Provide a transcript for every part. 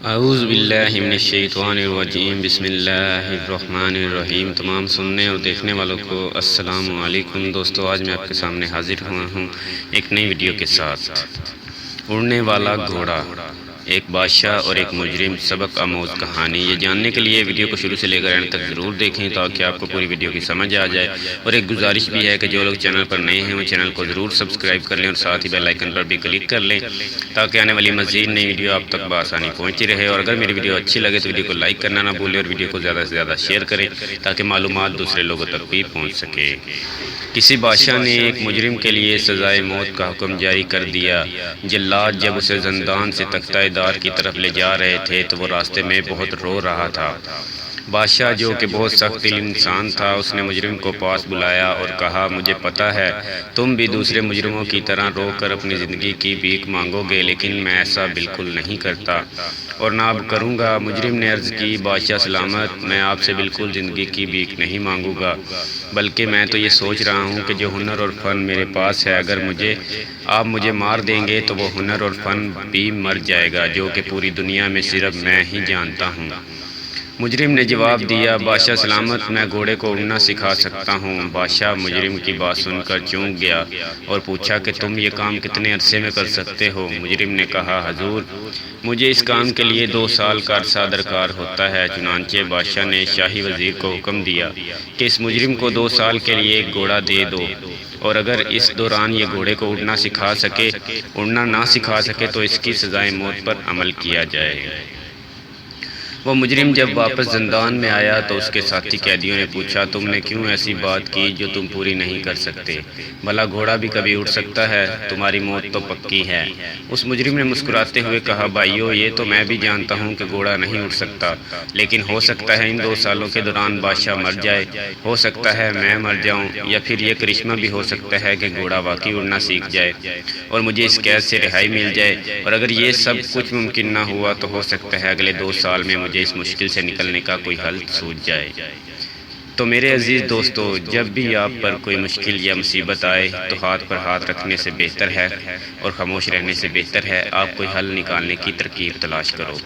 اعوذ باللہ من الشیطان الرجیم، بسم اللہ الرحمن الرحیم۔ تمام سننے اور دیکھنے والوں کو السلام علیکم۔ دوستو، آج میں آپ کے سامنے حاضر ہوا ہوں ایک نئی ویڈیو کے ساتھ۔ اڑنے والا گھوڑا، ایک بادشاہ اور ایک مجرم، سبق آموز کہانی۔ یہ جاننے کے لیے ویڈیو کو شروع سے لے کر اینڈ تک ضرور دیکھیں تاکہ آپ کو پوری ویڈیو کی سمجھ آ جائے۔ اور ایک گزارش بھی ہے کہ جو لوگ چینل پر نئے ہیں وہ چینل کو ضرور سبسکرائب کر لیں اور ساتھ ہی بیل آئیکن پر بھی کلک کر لیں تاکہ آنے والی مزید نئی ویڈیو آپ تک بآسانی پہنچتی رہے۔ اور اگر میری ویڈیو اچھی لگے تو ویڈیو کو لائک کرنا نہ بھولیں اور ویڈیو کو زیادہ سے زیادہ شیئر کریں تاکہ معلومات دوسرے لوگوں تک بھی پہنچ سکے۔ کسی بادشاہ نے ایک مجرم کے لیے سزائے موت کا حکم جاری کر دیا۔ جلاد جب اسے زندان سے تختہ دار کی طرف لے جا رہے تھے تو وہ راستے میں بہت رو رہا تھا۔ بادشاہ، جو کہ بہت سخت دل انسان تھا، اس نے مجرم کو پاس بلایا اور کہا، مجھے پتہ ہے تم بھی دوسرے مجرموں کی طرح رو کر اپنی زندگی کی بھیک مانگو گے، لیکن میں ایسا بالکل نہیں کرتا اور نہ اب کروں گا۔ مجرم نے عرض کی، بادشاہ سلامت، میں آپ سے بالکل زندگی کی بھیک نہیں مانگوں گا، بلکہ میں تو یہ سوچ رہا ہوں کہ جو ہنر اور فن میرے پاس ہے، اگر آپ مجھے مار دیں گے تو وہ ہنر اور فن بھی مر جائے گا جو کہ پوری دنیا میں صرف میں ہی جانتا ہوں۔ مجرم نے جواب دیا، بادشاہ سلامت، میں گھوڑے کو اڑنا سکھا سکتا ہوں۔ بادشاہ مجرم کی بات سن کر چونک گیا اور پوچھا کہ تم یہ کام کتنے عرصے میں کر سکتے ہو؟ مجرم نے کہا، حضور، مجھے اس کام کے لیے 2 سال کا عرصہ درکار ہوتا ہے۔ چنانچہ بادشاہ نے شاہی وزیر کو حکم دیا کہ اس مجرم کو 2 سال کے لیے ایک گھوڑا دے دو، اور اگر اس دوران یہ گھوڑے کو اڑنا نہ سکھا سکے تو اس کی سزائے موت پر عمل کیا جائے۔ وہ مجرم جب واپس زندان میں آیا تو اس کے ساتھی قیدیوں نے پوچھا، تم نے کیوں ایسی بات کی جو تم پوری نہیں کر سکتے؟ بھلا گھوڑا بھی کبھی اڑ سکتا ہے؟ تمہاری موت تو پکی ہے۔ اس مجرم نے مسکراتے ہوئے کہا، بھائیو، یہ تو میں بھی جانتا ہوں کہ گھوڑا نہیں اڑ سکتا، لیکن ہو سکتا ہے ان 2 سالوں کے دوران بادشاہ مر جائے، ہو سکتا ہے میں مر جاؤں، یا پھر یہ کرشمہ بھی ہو سکتا ہے کہ گھوڑا واقعی اڑنا سیکھ جائے اور مجھے اس قید سے رہائی مل جائے۔ اور اگر یہ سب کچھ ممکن نہ ہوا تو ہو سکتا ہے اگلے 2 سال میں مجھے اس مشکل سے نکلنے کا کوئی حل سوجھ جائے۔ تو میرے عزیز دوستو، جب بھی آپ پر کوئی مشکل یا مصیبت آئے تو ہاتھ پر ہاتھ رکھنے سے بہتر ہے اور خاموش رہنے سے بہتر ہے آپ کوئی حل نکالنے کی ترکیب تلاش کرو،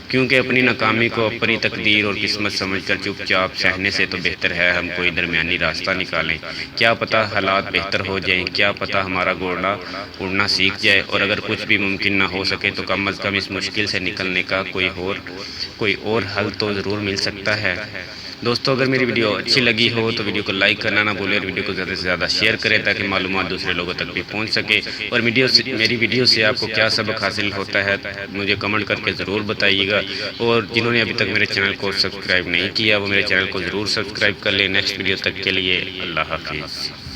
کیونکہ اپنی ناکامی کو اپنی تقدیر اور قسمت سمجھ کر چپ چاپ سہنے سے تو بہتر ہے ہم کوئی درمیانی راستہ نکالیں۔ کیا پتہ حالات بہتر ہو جائیں، کیا پتہ ہمارا گھوڑا اڑنا سیکھ جائے، اور اگر کچھ بھی ممکن نہ ہو سکے تو کم از کم اس مشکل سے نکلنے کا کوئی اور حل تو ضرور مل سکتا ہے۔ دوستو، اگر میری ویڈیو اچھی لگی ہو تو ویڈیو کو لائک کرنا نہ بھولیں اور ویڈیو کو زیادہ سے زیادہ شیئر کریں تاکہ معلومات دوسرے لوگوں تک بھی پہنچ سکے۔ اور میری ویڈیو سے آپ کو کیا سبق حاصل ہوتا ہے مجھے کمنٹ کر کے ضرور بتائیے گا، اور جنہوں نے ابھی تک میرے چینل کو سبسکرائب نہیں کیا وہ میرے چینل کو ضرور سبسکرائب کر لیں۔ نیکسٹ ویڈیو تک کے لیے اللہ حافظ۔